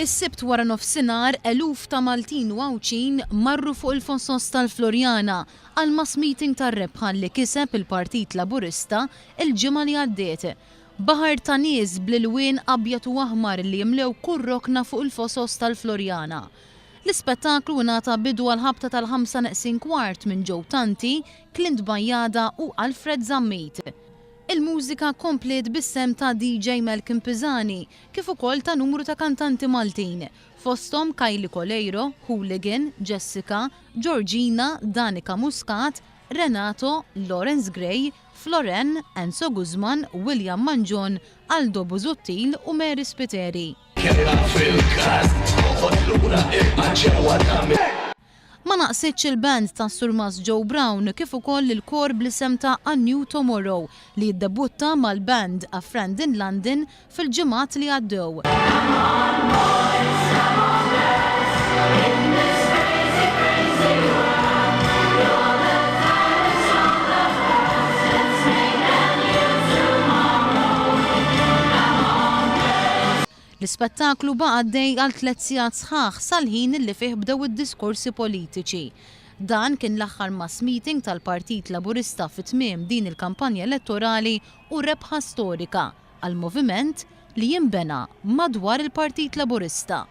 Is-Sibt wara nofsinhar eluf ta' Maltin u Għawċin marru fuq il-Fosos tal-Floriana għal mass meeting tar-rebħa li kiseb il-Partit Laburista il-ġimgħa li għaddiet. Baħar ta' nies bl-ilwien abjad u aħmar li jimlew kull rokna fuq il-Fosos tal-Floriana. L-ispettaklu ngħata bidu għal ħabta tal-5:15 minn kantanti, Clint Bajjada u Alfred Zammit. Il-mużika komplet bis-sem ta' DJ Malkin kif ukoll ta' numru ta' kantanti Maltin, fosthom Kajli, Hooligan, Jessica, Georgina, Danica Muscat, Renato, Lawrence Gray, Floren, Enzo Guzman, William Manjon, Aldo Buzuttil u Mary Spiteri. Ma naqsitx il-band ta' Sur Joe Brown kif ukoll il-kor bl-isem ta' A New Tomorrow li jiddebutta mal-band A Friend in London fil-ġimgħat li għaddew. L-ispettaklu baqa' għaddej għal 3 sigħat sħaħ sal-ħin illi fih bdew id-diskorsi politiċi. Dan kien l-aħħar mass meeting tal-Partit Laburista fit-tmiem din il-kampanja elettorali u rebħa storika għal moviment li jinbena madwar il-Partit Laburista.